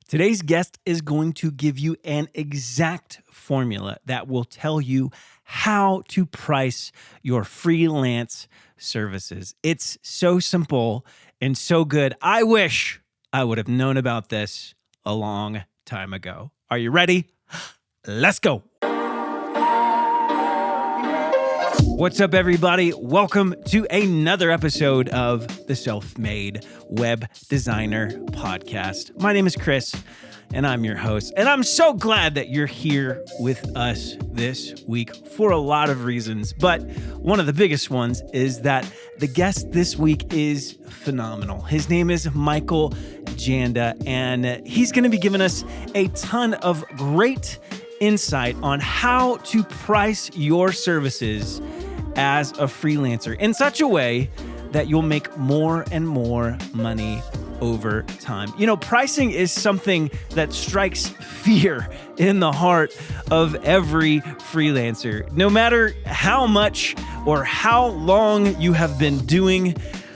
Today's guest is going to give you an exact formula that will tell you how to price your freelance services. It's so simple and so good. I wish I would have known about this a long time ago. Are you ready? Let's go. What's up, everybody? Welcome to another episode of the Self-Made Web Designer Podcast. My name is Chris, and I'm your host. And I'm so glad that you're here with us this week for a lot of reasons. But one of the biggest ones is that the guest this week is phenomenal. His name is Michael Janda, and he's going to be giving us a ton of great insight on how to price your services as a freelancer in such a way that you'll make more and more money over time. You know, pricing is something that strikes fear in the heart of every freelancer. No matter how much or how long you have been doing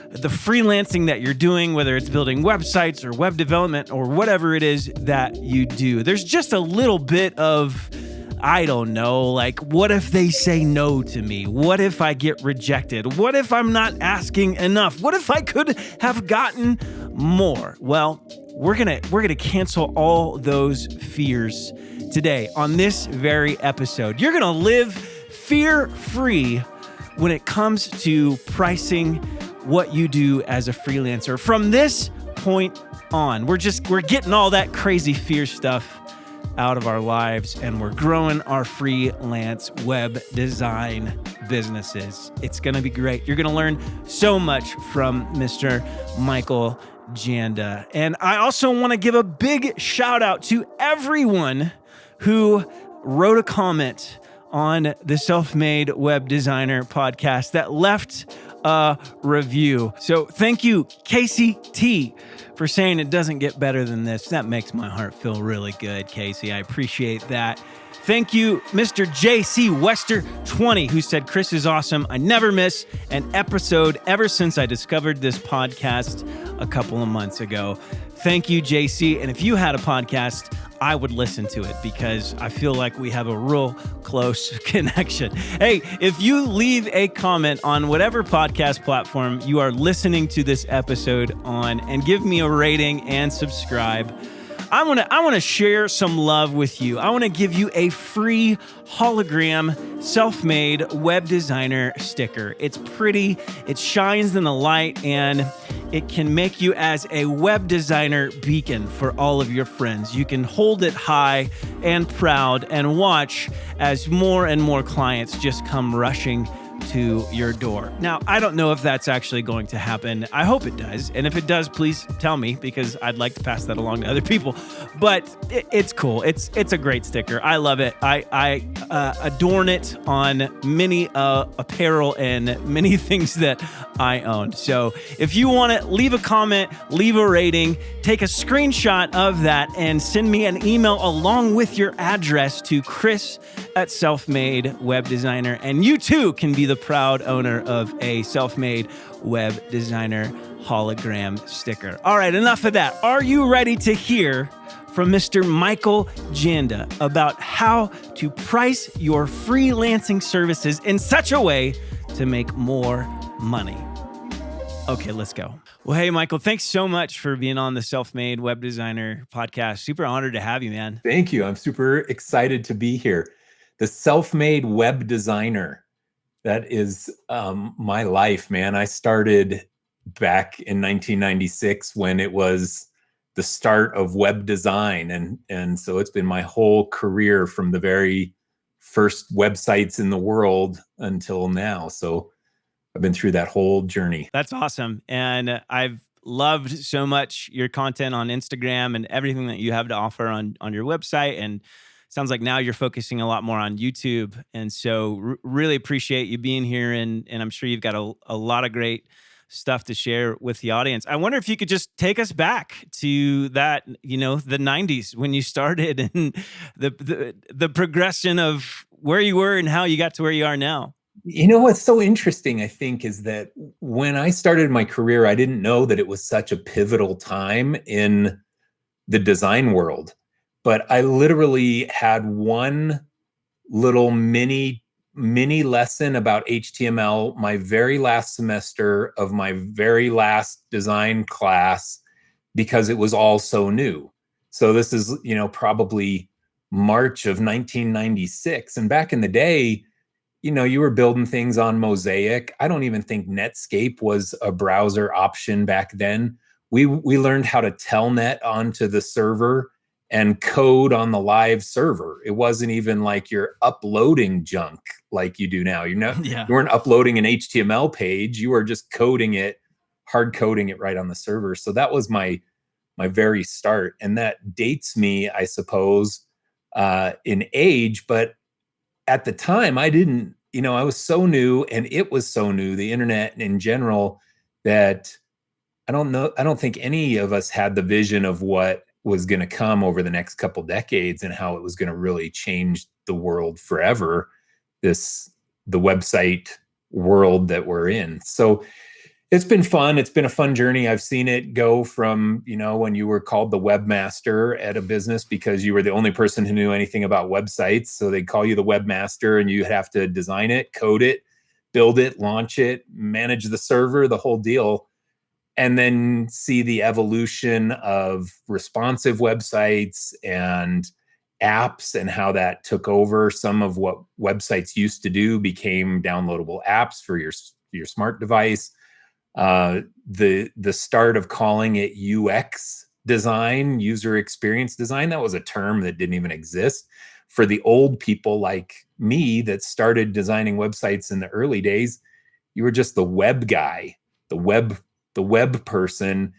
the freelancing that you're doing, whether it's building websites or web development or whatever it is that you do, there's just a little bit of, I don't know, like, what if they say no to me? What if I get rejected? What if I'm not asking enough? What if I could have gotten more? Well, we're gonna cancel all those fears today on this very episode. You're gonna live fear-free when it comes to pricing what you do as a freelancer. From this point on, we're getting all that crazy fear stuff out of our lives, and we're growing our freelance web design businesses. It's going to be great. You're going to learn so much from Mr. Michael Janda. And I also want to give a big shout out to everyone who wrote a comment on the Self-Made Web Designer podcast that left a review. So thank you, Casey T, for saying it doesn't get better than this. That makes my heart feel really good, Casey. I appreciate that. Thank you, Mr. JC Wester 20, who said, Chris is awesome. I never miss an episode ever since I discovered this podcast a couple of months ago. Thank you, JC. And if you had a podcast, I would listen to it because I feel like we have a real close connection. Hey, if you leave a comment on whatever podcast platform you are listening to this episode on and give me a rating and subscribe, I want to share some love with you. I want to give you a free hologram self-made web designer sticker. It's pretty, it shines in the light, and it can make you as a web designer beacon for all of your friends. You can hold it high and proud and watch as more and more clients just come rushing to your door. Now, I don't know if that's actually going to happen. I hope it does. And if it does, please tell me, because I'd like to pass that along to other people. But it's cool. It's a great sticker. I love it. I adorn it on many apparel and many things that I own. So if you want to leave a comment, leave a rating, take a screenshot of that and send me an email along with your address to Chris@Selfmade Web Designer. And you too can be the proud owner of a Self-Made Web Designer hologram sticker. All right, enough of that. Are you ready to hear from Mr. Michael Janda about how to price your freelancing services in such a way to make more money? Okay, let's go. Well, hey, Michael, thanks so much for being on the Self-Made Web Designer podcast. Super honored to have you, man. Thank you. I'm super excited to be here. The Self-Made Web Designer. That is my life, man. I started back in 1996 when it was the start of web design. And so it's been my whole career from the very first websites in the world until now. So I've been through that whole journey. That's awesome. And I've loved so much your content on Instagram and everything that you have to offer on your website. And sounds like now you're focusing a lot more on YouTube. And so really appreciate you being here. And I'm sure you've got a lot of great stuff to share with the audience. I wonder if you could just take us back to that, the 90s when you started and the progression of where you were and how you got to where you are now. You know, what's so interesting, I think, is that when I started my career, I didn't know that it was such a pivotal time in the design world. But I literally had one little mini lesson about HTML my very last semester of my very last design class, because it was all so new. So this is, probably March of 1996. And back in the day, you were building things on Mosaic. I don't even think Netscape was a browser option back then. We learned how to telnet onto the server and code on the live server. It wasn't even like you're uploading junk like you do now. Yeah. You weren't uploading an HTML page. You were just coding it, hard coding it right on the server. So that was my very start. And that dates me, I suppose, in age. But at the time, I didn't, I was so new, and it was so new, the internet in general, that I don't think any of us had the vision of what was going to come over the next couple decades and how it was going to really change the world forever, the website world that we're in. So it's been fun. It's been a fun journey. I've seen it go from, when you were called the webmaster at a business because you were the only person who knew anything about websites. So they'd call you the webmaster, and you have to design it, code it, build it, launch it, manage the server, the whole deal. And then see the evolution of responsive websites and apps, and how that took over. Some of what websites used to do became downloadable apps for your smart device. The start of calling it UX design, user experience design, that was a term that didn't even exist for the old people like me that started designing websites in the early days. You were just the web guy, the web person.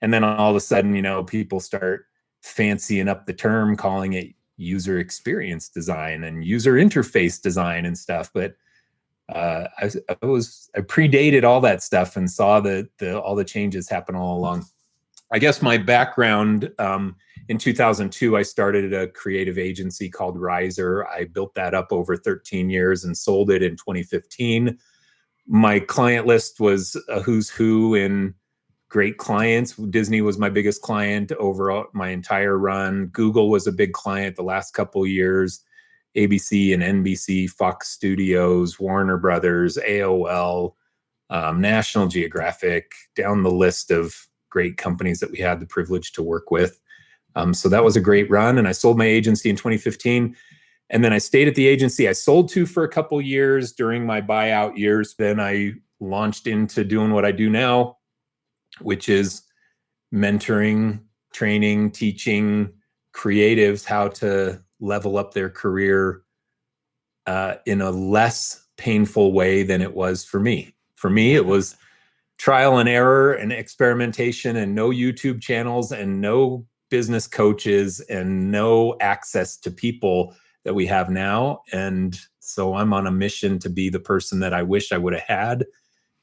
And then all of a sudden, people start fancying up the term, calling it user experience design and user interface design and stuff. But I predated all that stuff and saw all the changes happen all along. I guess my background, in 2002, I started a creative agency called Riser. I built that up over 13 years and sold it in 2015. My client list was a who's who in great clients. Disney was my biggest client over my entire run. Google was a big client the last couple of years. ABC and NBC, Fox Studios, Warner Brothers, AOL, National Geographic, down the list of great companies that we had the privilege to work with. So that was a great run. And I sold my agency in 2015. And then I stayed at the agency I sold to for a couple years during my buyout years. Then I launched into doing what I do now, which is mentoring, training, teaching creatives how to level up their career in a less painful way than it was for me. For me, it was trial and error and experimentation, and no YouTube channels and no business coaches and no access to people that we have now. And so I'm on a mission to be the person that I wish I would have had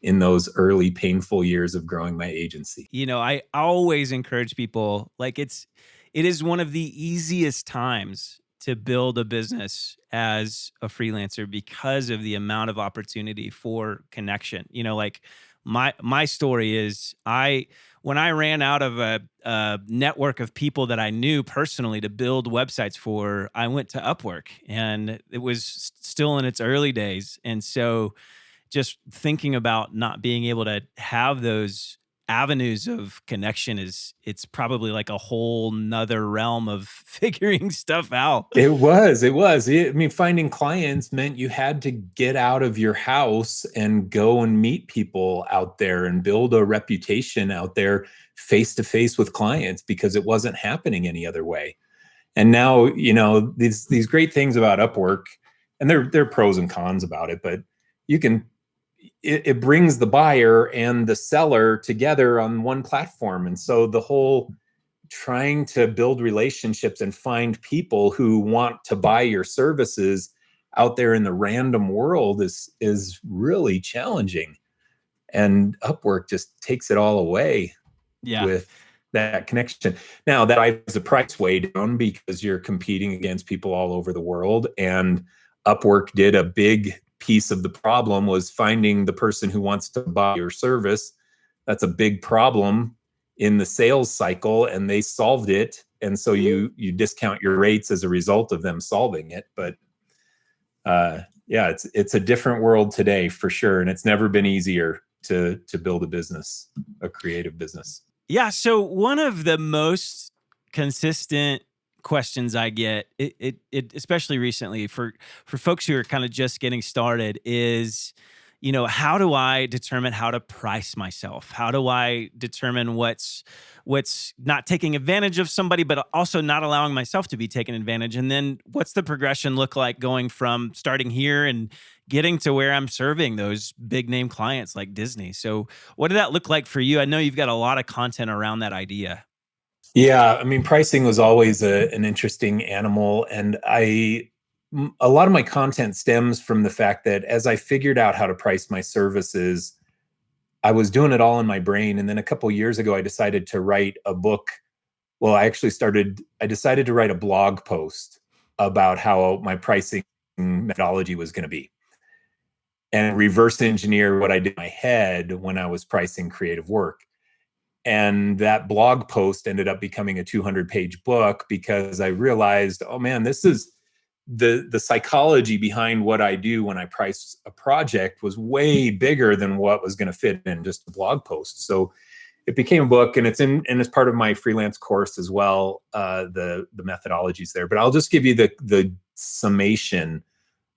in those early painful years of growing my agency. I always encourage people, like it is one of the easiest times to build a business as a freelancer because of the amount of opportunity for connection. Like my story is when I ran out of a network of people that I knew personally to build websites for, I went to Upwork, and it was still in its early days. And so just thinking about not being able to have those avenues of connection it's probably like a whole nother realm of figuring stuff out. It was. I mean, finding clients meant you had to get out of your house and go and meet people out there and build a reputation out there face to face with clients, because it wasn't happening any other way. And now, these great things about Upwork, and there are pros and cons about it, but it brings the buyer and the seller together on one platform. And so the whole trying to build relationships and find people who want to buy your services out there in the random world is really challenging. And Upwork just takes it all away with that connection. Now, that drives the price way down because you're competing against people all over the world. And Upwork did a big piece of the problem, was finding the person who wants to buy your service. That's a big problem in the sales cycle, and they solved it And so you discount your rates as a result of them solving it. But yeah, it's a different world today for sure. And it's never been easier to build a business, a creative business. Yeah. So one of the most consistent questions I get, it especially recently for folks who are kind of just getting started is, how do I determine how to price myself? How do I determine what's not taking advantage of somebody, but also not allowing myself to be taken advantage? And then what's the progression look like going from starting here and getting to where I'm serving those big name clients like Disney? So what did that look like for you? I know you've got a lot of content around that idea. Yeah, I mean, pricing was always an interesting animal, and a lot of my content stems from the fact that as I figured out how to price my services, I was doing it all in my brain. And then a couple of years ago, I decided to write a book. Well, I decided to write a blog post about how my pricing methodology was going to be and reverse engineer what I did in my head when I was pricing creative work. And that blog post ended up becoming a 200-page book because I realized, oh man, this is the psychology behind what I do when I price a project was way bigger than what was going to fit in just a blog post. So it became a book, and it's part of my freelance course as well. The methodologies there, but I'll just give you the summation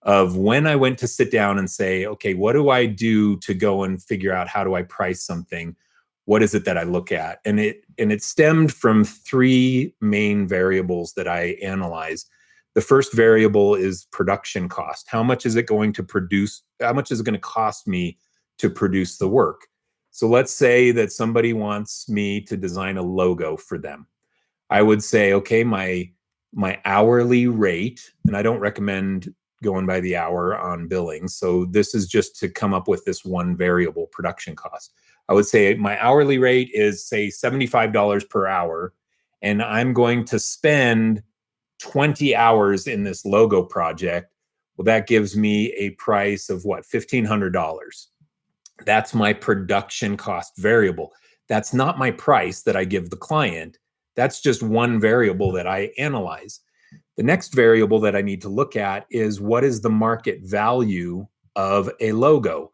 of when I went to sit down and say, okay, what do I do to go and figure out how do I price something? What is it that I look at? And it stemmed from three main variables that I analyze. The first variable is production cost. How much is it going to produce? How much is it going to cost me to produce the work? So let's say that somebody wants me to design a logo for them. I would say, okay, my hourly rate, and I don't recommend going by the hour on billing. So this is just to come up with this one variable, production cost. I would say my hourly rate is, say, $75 per hour, and I'm going to spend 20 hours in this logo project. Well, that gives me a price of what, $1,500. That's my production cost variable. That's not my price that I give the client. That's just one variable that I analyze. The next variable that I need to look at is what is the market value of a logo?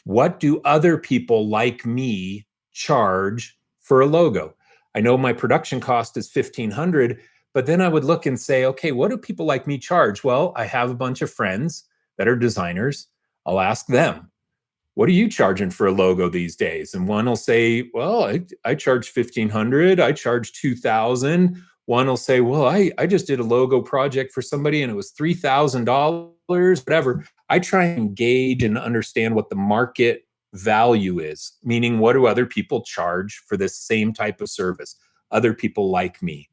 What do other people like me charge for a logo? I know my production cost is $1,500, but then I would look and say, okay, what do people like me charge? Well, I have a bunch of friends that are designers. I'll ask them, what are you charging for a logo these days? And one will say, well, I charge $1,500. I charge $2,000. One will say, well, I just did a logo project for somebody and it was $3,000, whatever. I try and engage and understand what the market value is, meaning what do other people charge for this same type of service? Other people like me.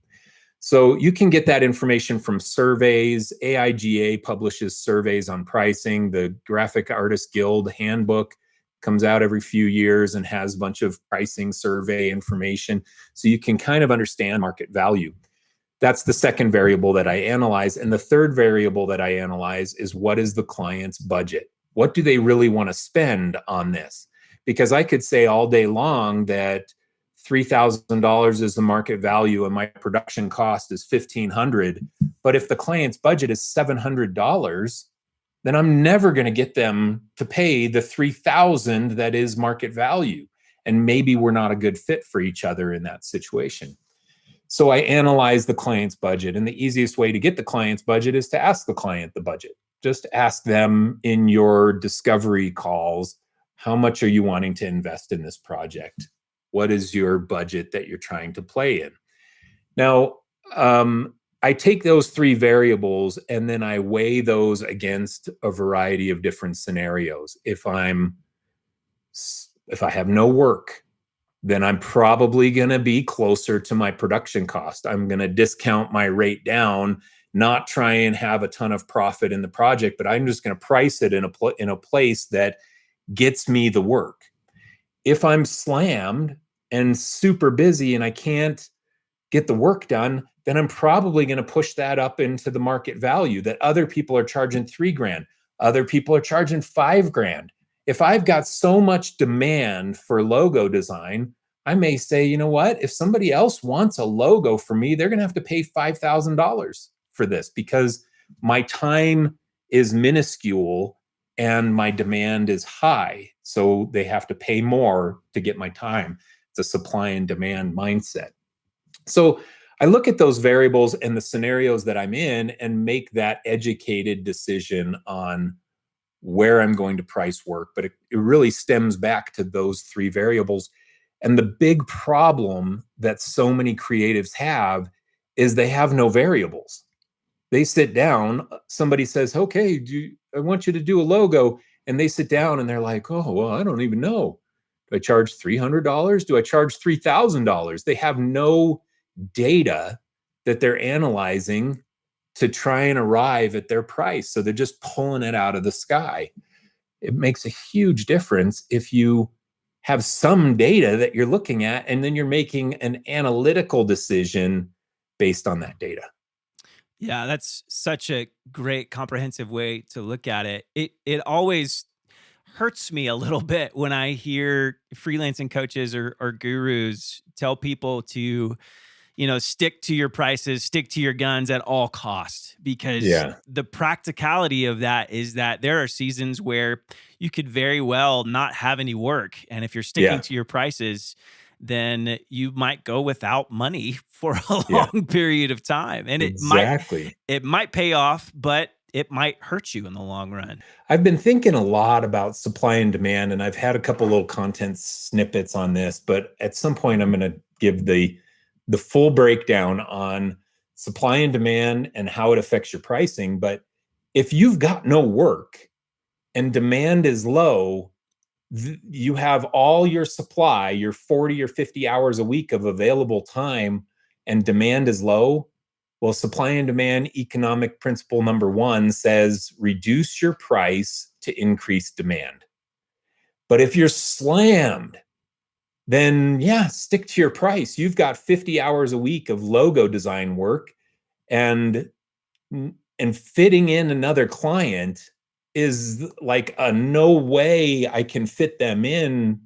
So you can get that information from surveys. AIGA publishes surveys on pricing. The Graphic Artists Guild handbook comes out every few years and has a bunch of pricing survey information. So you can kind of understand market value. That's the second variable that I analyze. And the third variable that I analyze is what is the client's budget? What do they really want to spend on this? Because I could say all day long that $3,000 is the market value and my production cost is $1,500. But if the client's budget is $700, then I'm never going to get them to pay the $3,000 that is market value. And maybe we're not a good fit for each other in that situation. So I analyze the client's budget, and the easiest way to get the client's budget is to ask the client the budget. Just ask them in your discovery calls, how much are you wanting to invest in this project? What is your budget that you're trying to play in? Now, I take those three variables and then I weigh those against a variety of different scenarios. If I have no work, then I'm probably going to be closer to my production cost. I'm going to discount my rate down, not try and have a ton of profit in the project, but I'm just going to price it in a place that gets me the work. If I'm slammed and super busy and I can't get the work done, then I'm probably going to push that up into the market value that other people are charging $3,000. Other people are charging $5,000. If I've got so much demand for logo design, I may say, you know what, if somebody else wants a logo for me, they're going to have to pay $5,000 for this because my time is minuscule and my demand is high. So they have to pay more to get my time. It's a supply and demand mindset. So I look at those variables and the scenarios that I'm in and make that educated decision on where I'm going to price work. But it really stems back to those three variables. And the big problem that so many creatives have is they have no variables. They sit down, somebody says, okay, I want you to do a logo. And they sit down and they're like, oh, well, I don't even know. Do I charge $300? Do I charge $3,000? They have no data that they're analyzing to try and arrive at their price. So they're just pulling it out of the sky. It makes a huge difference if you have some data that you're looking at, and then you're making an analytical decision based on that data. Yeah, that's such a great comprehensive way to look at it. It always hurts me a little bit when I hear freelancing coaches or gurus tell people to, stick to your prices, stick to your guns at all costs, because the practicality of that is that there are seasons where you could very well not have any work. And if you're sticking to your prices, then you might go without money for a long period of time. And it might pay off, but it might hurt you in the long run. I've been thinking a lot about supply and demand, and I've had a couple little content snippets on this, but at some point I'm going to give the full breakdown on supply and demand and how it affects your pricing. But if you've got no work and demand is low, you have all your supply, your 40 or 50 hours a week of available time, and demand is low. Well, supply and demand economic principle number one says reduce your price to increase demand. But if you're slammed, then stick to your price. You've got 50 hours a week of logo design work, and fitting in another client is like a no way I can fit them in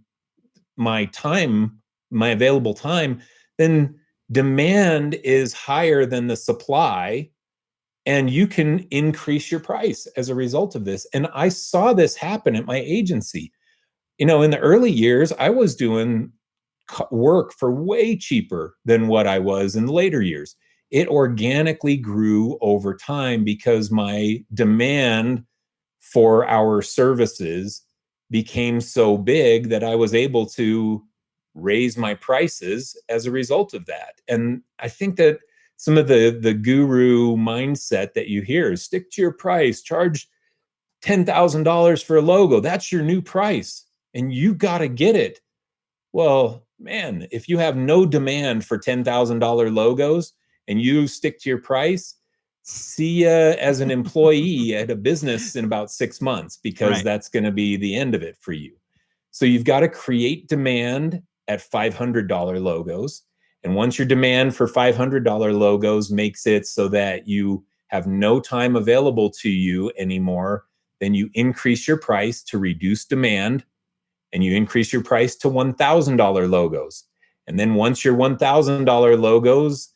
my time, my available time. Then demand is higher than the supply, and you can increase your price as a result of this. And I saw this happen at my agency. In the early years, I was doing work for way cheaper than what I was in the later years. It organically grew over time because my demand for our services became so big that I was able to raise my prices as a result of that. And I think that some of the guru mindset that you hear is stick to your price, charge $10,000 for a logo. That's your new price, and you got to get it. Well, man, if you have no demand for $10,000 logos and you stick to your price, see ya as an employee at a business in about 6 months, because that's going to be the end of it for you. So you've got to create demand at $500 logos. And once your demand for $500 logos makes it so that you have no time available to you anymore, then you increase your price to reduce demand, and you increase your price to $1,000 logos. And then once your $1,000 logos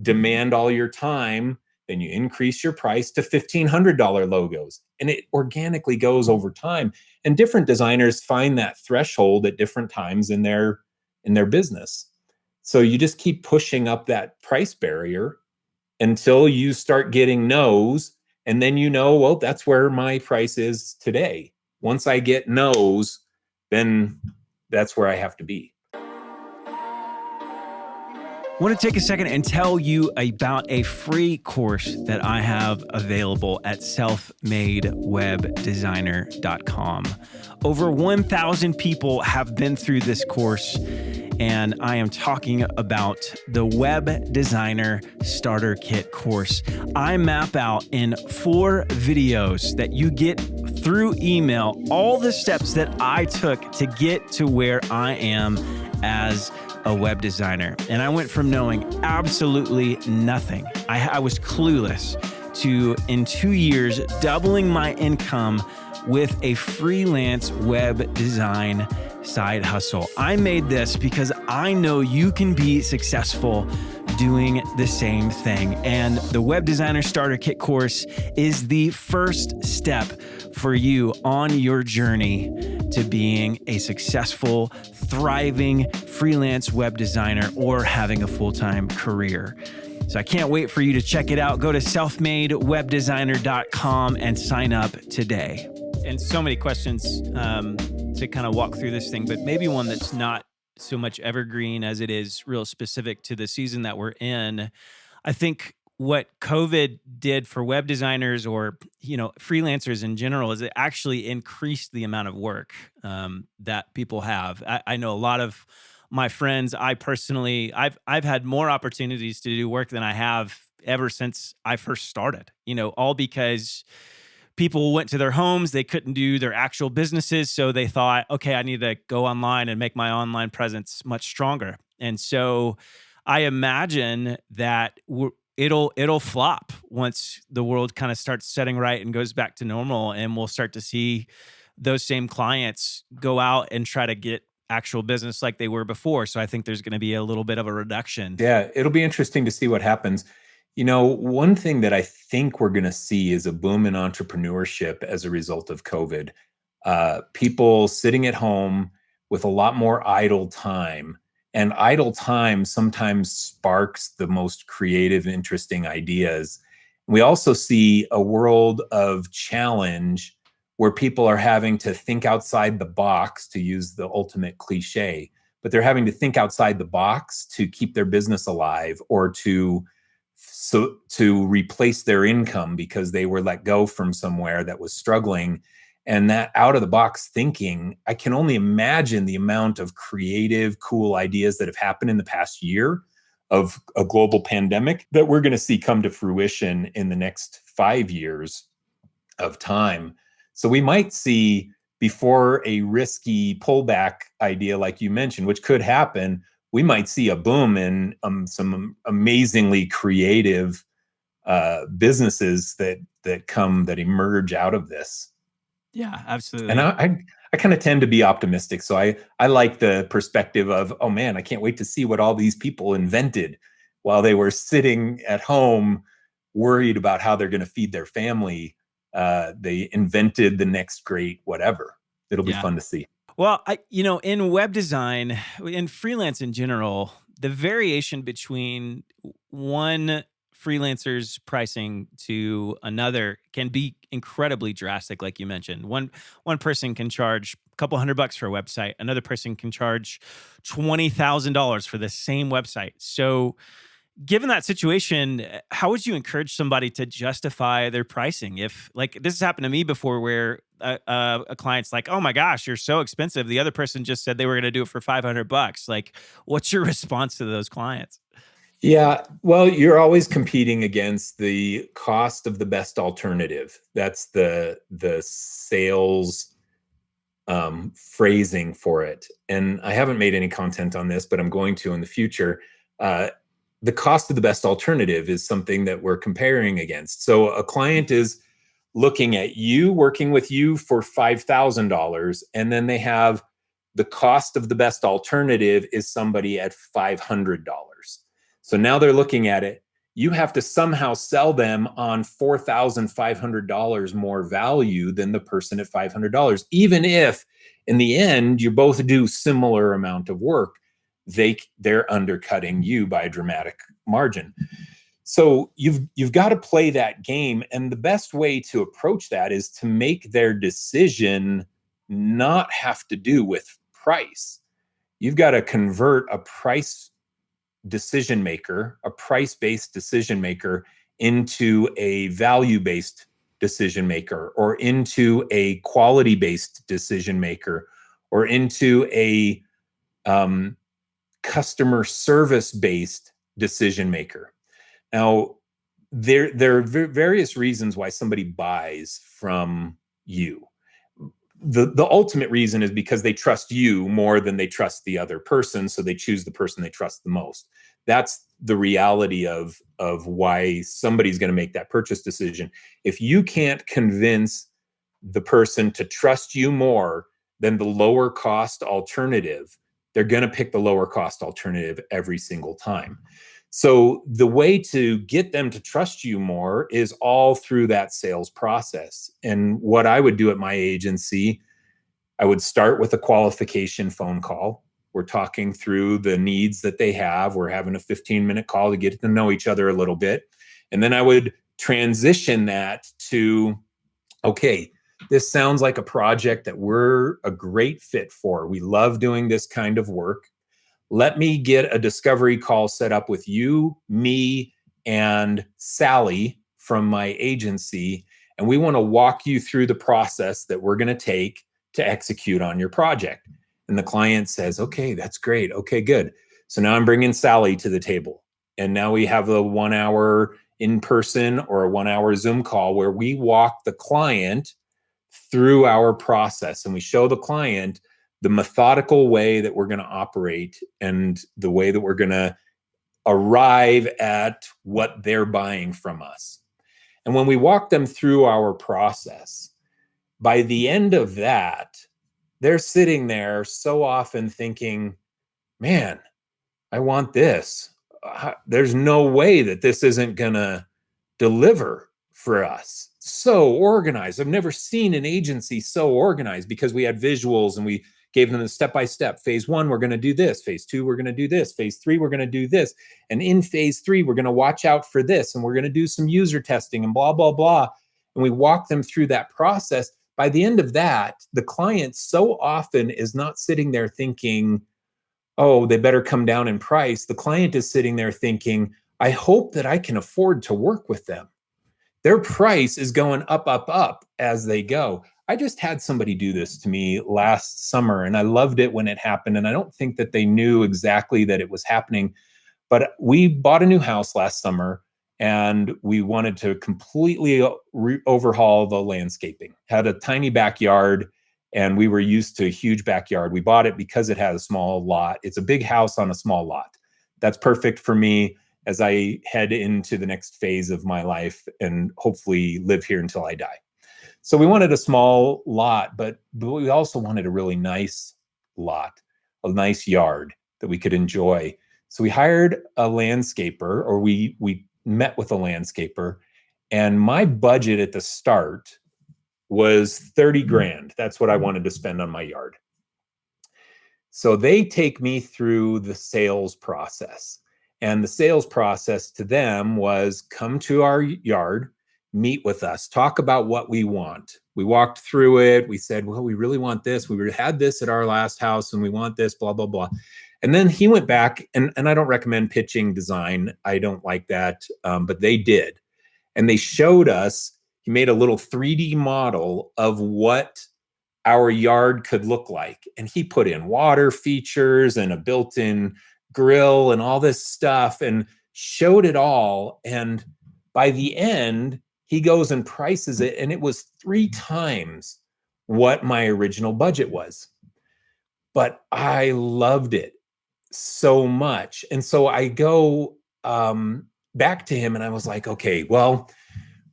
demand all your time, then you increase your price to $1,500 logos. And it organically goes over time. And different designers find that threshold at different times in their business. So you just keep pushing up that price barrier until you start getting no's. And then well, that's where my price is today. Once I get no's, then that's where I have to be. I want to take a second and tell you about a free course that I have available at selfmadewebdesigner.com. Over 1,000 people have been through this course, and I am talking about the Web Designer Starter Kit course. I map out in 4 videos that you get through email all the steps that I took to get to where I am as a web designer. And I went from knowing absolutely nothing. I was clueless to, in 2 years, doubling my income with a freelance web design side hustle. I made this because I know you can be successful doing the same thing. And the Web Designer Starter Kit course is the first step for you on your journey to being a successful, thriving freelance web designer or having a full-time career. So I can't wait for you to check it out. Go to selfmadewebdesigner.com and sign up today. And so many questions to kind of walk through this thing, but maybe one that's not so much evergreen as it is real specific to the season that we're in. I think what COVID did for web designers or, freelancers in general is it actually increased the amount of work that people have. I know a lot of my friends, I've had more opportunities to do work than I have ever since I first started, all because people went to their homes, they couldn't do their actual businesses. So they thought, okay, I need to go online and make my online presence much stronger. And so I imagine that it'll flop once the world kind of starts setting right and goes back to normal. And we'll start to see those same clients go out and try to get actual business like they were before. So I think there's going to be a little bit of a reduction. Yeah, it'll be interesting to see what happens. One thing that I think we're going to see is a boom in entrepreneurship as a result of COVID. People sitting at home with a lot more idle time. And idle time sometimes sparks the most creative, interesting ideas. We also see a world of challenge where people are having to think outside the box, to use the ultimate cliche, but they're having to think outside the box to keep their business alive or to replace their income because they were let go from somewhere that was struggling. And that out of the box thinking, I can only imagine the amount of creative, cool ideas that have happened in the past year of a global pandemic that we're going to see come to fruition in the next 5 years of time. So we might see, before a risky pullback idea like you mentioned, which could happen, we might see a boom in some amazingly creative businesses that emerge out of this. Yeah, absolutely. And I kind of tend to be optimistic. So I like the perspective of, oh man, I can't wait to see what all these people invented while they were sitting at home worried about how they're going to feed their family. They invented the next great whatever. It'll be fun to see. Well, in web design, in freelance in general, the variation between one freelancer's pricing to another can be incredibly drastic, like you mentioned. One person can charge a couple $100 for a website. Another person can charge $20,000 for the same website. So given that situation, how would you encourage somebody to justify their pricing? If, like, this has happened to me before where a client's like, oh my gosh, you're so expensive. The other person just said they were going to do it for $500. Like, what's your response to those clients? Yeah, well, you're always competing against the cost of the best alternative. That's the sales phrasing for it. And I haven't made any content on this, but I'm going to in the future. The cost of the best alternative is something that we're comparing against. So a client is looking at you, working with you for $5,000, and then they have the cost of the best alternative is somebody at $500. So now they're looking at it. You have to somehow sell them on $4,500 more value than the person at $500, even if in the end you both do similar amount of work. They're undercutting you by a dramatic margin. So you've got to play that game, and the best way to approach that is to make their decision not have to do with price. You've got to convert a price decision maker, a price-based decision maker, into a value-based decision maker, or into a quality-based decision maker, or into a customer service-based decision maker. Now, there are various reasons why somebody buys from you. The ultimate reason is because they trust you more than they trust the other person, so they choose the person they trust the most. That's the reality of why somebody's going to make that purchase decision. If you can't convince the person to trust you more than the lower cost alternative, they're going to pick the lower cost alternative every single time. So the way to get them to trust you more is all through that sales process. And what I would do at my agency, I would start with a qualification phone call. We're talking through the needs that they have. We're having a 15-minute call to get to know each other a little bit. And then I would transition that to, okay, this sounds like a project that we're a great fit for. We love doing this kind of work. Let me get a discovery call set up with you, me, and Sally from my agency. And we want to walk you through the process that we're going to take to execute on your project. And the client says, okay, that's great. Okay, good. So now I'm bringing Sally to the table. And now we have a 1 hour in person or a 1 hour Zoom call where we walk the client through our process and we show the client the methodical way that we're going to operate and the way that we're going to arrive at what they're buying from us. And when we walk them through our process, by the end of that, they're sitting there so often thinking, man, I want this. There's no way that this isn't going to deliver for us. So organized. I've never seen an agency so organized because we had visuals and we gave them the step-by-step. Phase 1, we're going to do this. Phase 2, we're going to do this. Phase 3, we're going to do this. And in phase 3, we're going to watch out for this. And we're going to do some user testing and blah, blah, blah. And we walk them through that process. By the end of that, the client so often is not sitting there thinking, oh, they better come down in price. The client is sitting there thinking, I hope that I can afford to work with them. Their price is going up, up, up as they go. I just had somebody do this to me last summer, and I loved it when it happened. And I don't think that they knew exactly that it was happening. But we bought a new house last summer, and we wanted to completely overhaul the landscaping. Had a tiny backyard, and we were used to a huge backyard. We bought it because it had a small lot. It's a big house on a small lot. That's perfect for me as I head into the next phase of my life and hopefully live here until I die. So we wanted a small lot, but we also wanted a really nice lot, a nice yard that we could enjoy. So we hired a landscaper, or we met with a landscaper, and my budget at the start was 30 grand. That's what I wanted to spend on my yard. So they take me through the sales process. And the sales process to them was come to our yard, meet with us, talk about what we want. We walked through it. We said, well, we really want this. We had this at our last house and we want this, blah, blah, blah. And then he went back, and I don't recommend pitching design. I don't like that, but they did. And they showed us, he made a little 3D model of what our yard could look like. And he put in water features and a built-in grill and all this stuff and showed it all. And by the end, he goes and prices it, and it was 3 times what my original budget was. But I loved it so much. And so I go back to him and I was like, okay, well,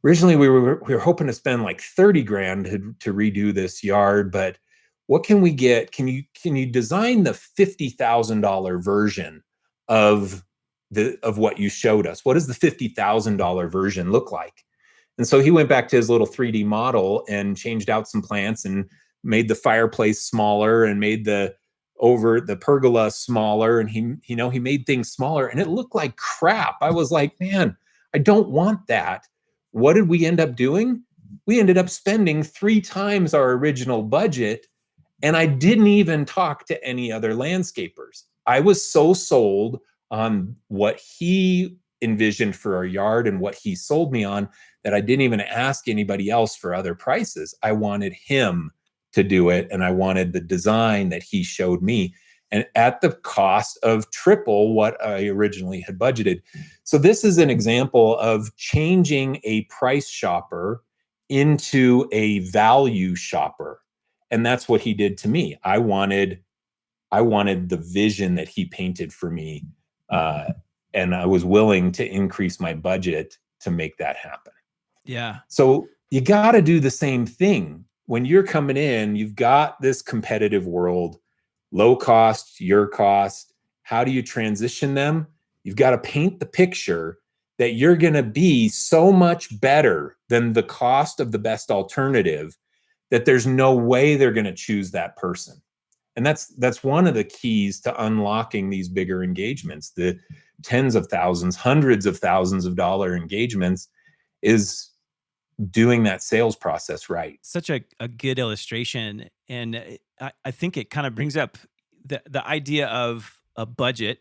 originally we were hoping to spend like 30 grand to redo this yard, but what can we get? Can you design the $50,000 version of what you showed us? What does the $50,000 version look like? And so he went back to his little 3D model and changed out some plants and made the fireplace smaller and made the pergola smaller. And he made things smaller and it looked like crap. I was like, man, I don't want that. What did we end up doing? We ended up spending 3 times our original budget. And I didn't even talk to any other landscapers. I was so sold on what he envisioned for our yard and what he sold me on that I didn't even ask anybody else for other prices. I wanted him to do it, and I wanted the design that he showed me, and at the cost of triple what I originally had budgeted. So this is an example of changing a price shopper into a value shopper. And that's what he did to me. I wanted the vision that he painted for me. And I was willing to increase my budget to make that happen. Yeah. So you got to do the same thing when you're coming in, you've got this competitive world, low cost, your cost. How do you transition them? You've got to paint the picture that you're going to be so much better than the cost of the best alternative that there's no way they're going to choose that person. And that's one of the keys to unlocking these bigger engagements, the tens of thousands, hundreds of thousands of dollar engagements, is doing that sales process right. Such a good illustration. And I think it kind of brings up the idea of a budget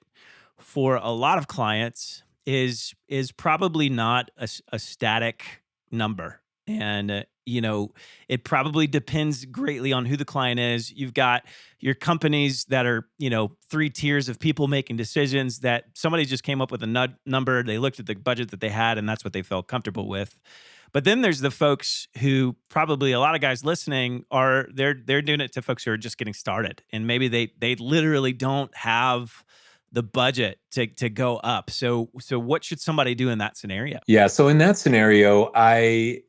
for a lot of clients is probably not a static number. And it probably depends greatly on who the client is. You've got your companies that are, three tiers of people making decisions, that somebody just came up with a number. They looked at the budget that they had, and that's what they felt comfortable with. But then there's the folks who, probably a lot of guys listening, they're doing it to folks who are just getting started, and maybe they literally don't have the budget to go up. So what should somebody do in that scenario? Yeah. So in that scenario, I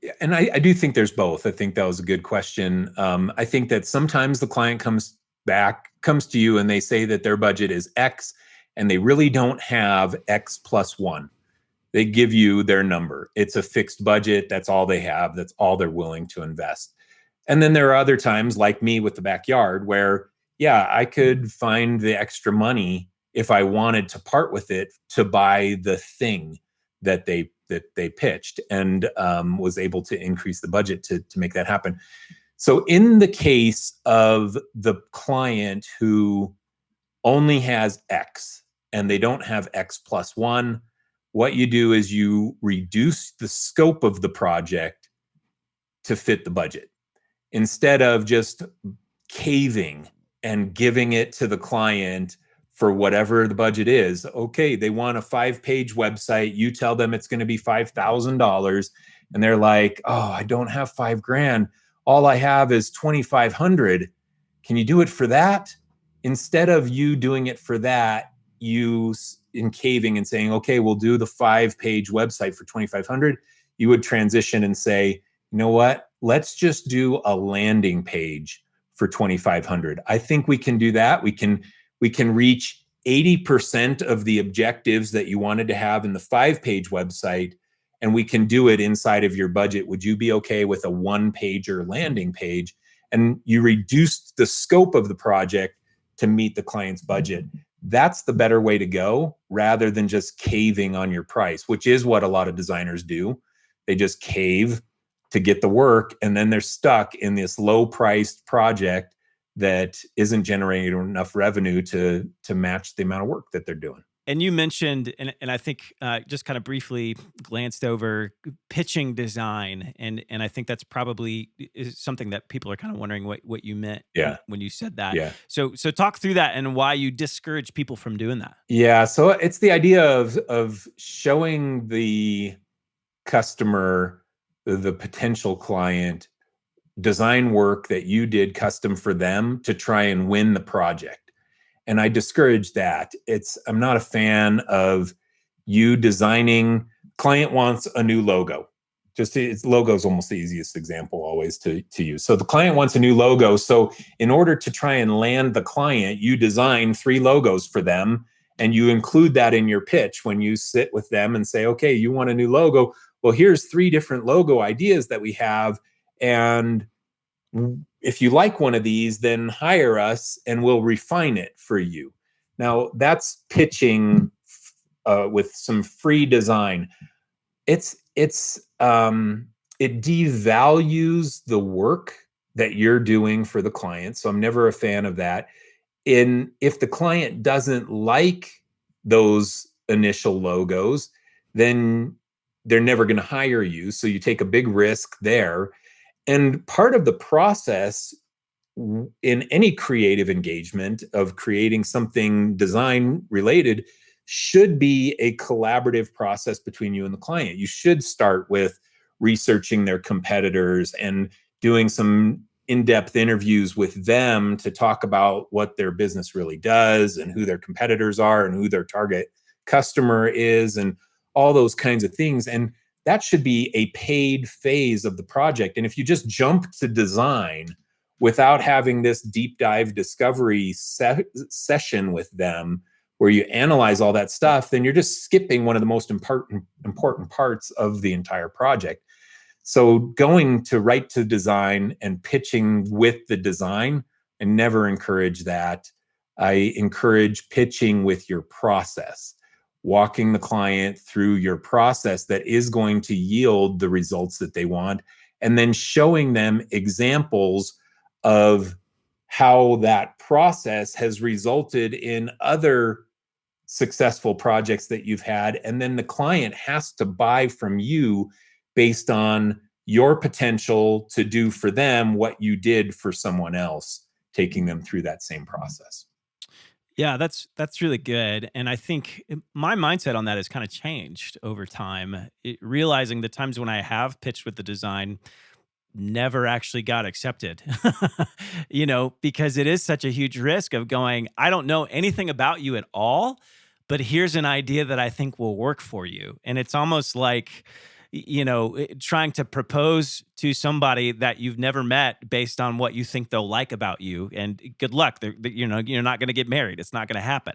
do think there's both. I think that was a good question. I think that sometimes the client comes to you and they say that their budget is X and they really don't have X plus one. They give you their number. It's a fixed budget. That's all they have. That's all they're willing to invest. And then there are other times, like me with the backyard, where, yeah, I could find the extra money if I wanted to part with it to buy the thing that they pitched, and was able to increase the budget to make that happen. So in the case of the client who only has X and they don't have X plus one, what you do is you reduce the scope of the project to fit the budget. Instead of just caving and giving it to the client for whatever the budget is. Okay, they want a 5-page website. You tell them it's going to be $5,000, and they're like, "Oh, I don't have $5,000. All I have is $2,500. Can you do it for that?" Instead of you doing it for that, you in caving and saying, "Okay, we'll do the 5-page website for $2,500." You would transition and say, "You know what? Let's just do a landing page for $2,500. I think we can do that. We can reach 80% of the objectives that you wanted to have in the 5-page website, and we can do it inside of your budget. Would you be okay with a 1-pager landing page?" And you reduced the scope of the project to meet the client's budget. That's the better way to go, rather than just caving on your price, which is what a lot of designers do. They just cave to get the work, and then they're stuck in this low-priced project that isn't generating enough revenue to match the amount of work that they're doing. And you mentioned, and I think just kind of briefly glanced over, pitching design, and I think that's probably is something that people are kind of wondering what you meant when you said that. Yeah. So talk through that and why you discourage people from doing that. Yeah. So it's the idea of showing the customer, the potential client, design work that you did custom for them to try and win the project. And I discourage that. I'm not a fan of you designing. Client wants a new logo. Logo is almost the easiest example always to use. So the client wants a new logo. So in order to try and land the client, you design 3 logos for them, and you include that in your pitch when you sit with them and say, "Okay, you want a new logo? Well, here's 3 different logo ideas that we have. And if you like one of these, then hire us and we'll refine it for you." Now, that's pitching with some free design. It devalues the work that you're doing for the client. So I'm never a fan of that. If the client doesn't like those initial logos, then they're never going to hire you. So you take a big risk there. And part of the process in any creative engagement of creating something design related should be a collaborative process between you and the client. You should start with researching their competitors and doing some in-depth interviews with them to talk about what their business really does and who their competitors are and who their target customer is and all those kinds of things. And that should be a paid phase of the project. And if you just jump to design without having this deep dive discovery session with them where you analyze all that stuff, then you're just skipping one of the most important parts of the entire project. So going to right to design and pitching with the design, I never encourage that. I encourage pitching with your process, walking the client through your process that is going to yield the results that they want, and then showing them examples of how that process has resulted in other successful projects that you've had. And then the client has to buy from you based on your potential to do for them what you did for someone else, taking them through that same process. Yeah, that's really good. And I think my mindset on that has kind of changed over time, realizing the times when I have pitched with the design never actually got accepted, because it is such a huge risk of going, I don't know anything about you at all, but here's an idea that I think will work for you. And it's almost like, trying to propose to somebody that you've never met based on what you think they'll like about you. And good luck. You're not going to get married. It's not going to happen.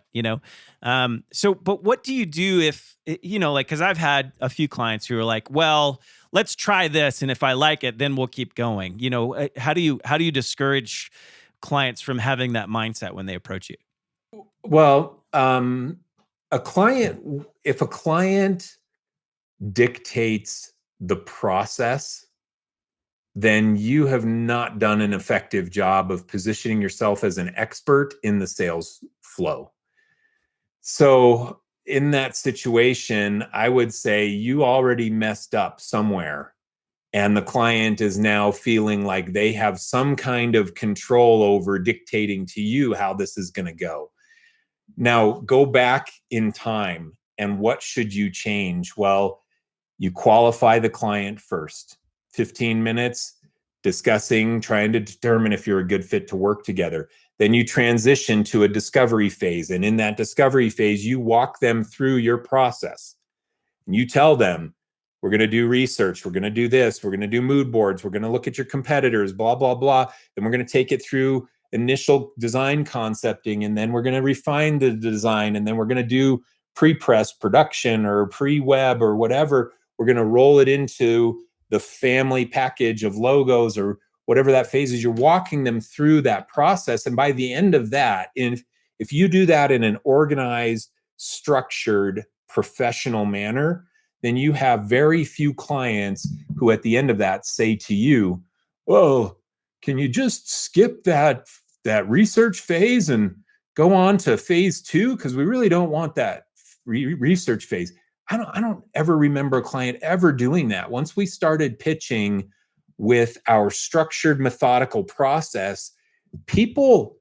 But what do you do if, because I've had a few clients who are like, well, let's try this. And if I like it, then we'll keep going. How do you discourage clients from having that mindset when they approach you? Well, if a client dictates the process, then you have not done an effective job of positioning yourself as an expert in the sales flow. So in that situation, I would say you already messed up somewhere, and the client is now feeling like they have some kind of control over dictating to you how this is going to go. Now, go back in time, and what should you change? Well, you qualify the client first. 15 minutes discussing, trying to determine if you're a good fit to work together. Then you transition to a discovery phase. And in that discovery phase, you walk them through your process. And you tell them, we're going to do research. We're going to do this. We're going to do mood boards. We're going to look at your competitors, blah, blah, blah. Then we're going to take it through initial design concepting. And then we're going to refine the design. And then we're going to do pre-press production or pre-web or whatever. We're going to roll it into the family package of logos or whatever that phase is. You're walking them through that process. And by the end of that, if you do that in an organized, structured, professional manner, then you have very few clients who at the end of that say to you, well, can you just skip that research phase and go on to phase 2? Because we really don't want that research phase. I don't ever remember a client ever doing that. Once we started pitching with our structured, methodical process, people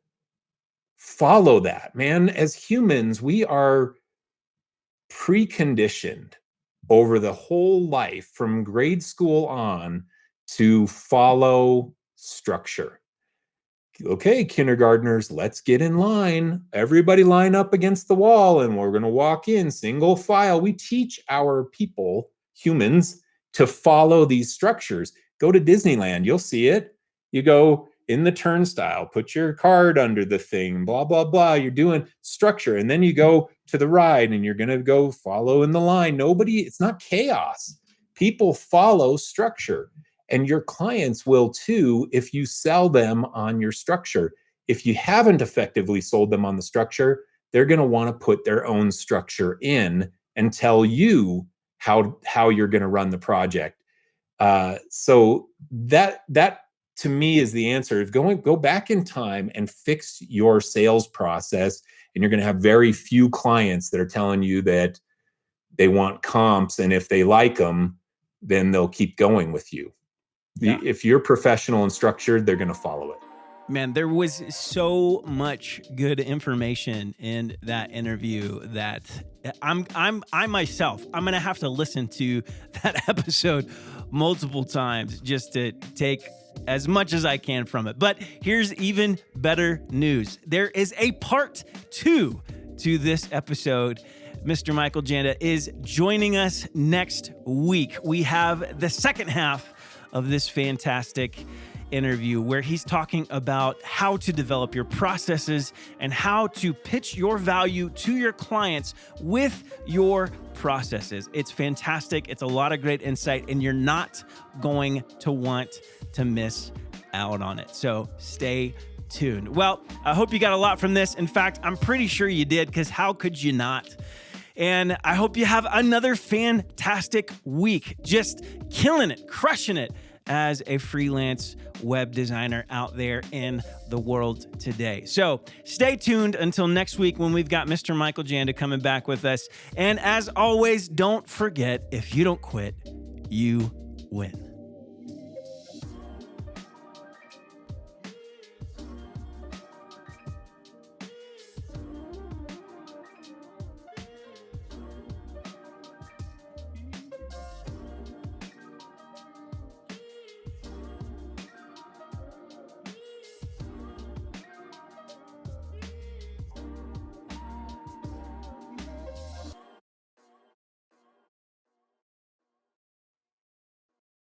follow that, man. As humans, we are preconditioned over the whole life from grade school on to follow structure. Okay, kindergartners, let's get in line. Everybody line up against the wall and we're going to walk in single file. We teach our people, humans, to follow these structures. Go to Disneyland, you'll see it. You go in the turnstile, put your card under the thing, blah, blah, blah. You're doing structure. And then you go to the ride and you're going to go follow in the line. It's not chaos. People follow structure. And your clients will too if you sell them on your structure. If you haven't effectively sold them on the structure, they're going to want to put their own structure in and tell you how you're going to run the project. So that to me is the answer. Go back in time and fix your sales process, and you're going to have very few clients that are telling you that they want comps, and if they like them, then they'll keep going with you. Yeah. If you're professional and structured, they're going to follow it. Man, there was so much good information in that interview that I myself, I'm going to have to listen to that episode multiple times just to take as much as I can from it. But here's even better news. There is a part 2 to this episode Mr. Michael Janda is joining us next week. We have the second half of this fantastic interview where he's talking about how to develop your processes and how to pitch your value to your clients with your processes. It's fantastic. It's a lot of great insight, and you're not going to want to miss out on it. So stay tuned. Well, I hope you got a lot from this. In fact, I'm pretty sure you did, because how could you not? And I hope you have another fantastic week, just killing it, crushing it as a freelance web designer out there in the world today. So stay tuned until next week when we've got Mr. Michael Janda coming back with us. And as always, don't forget, if you don't quit, you win.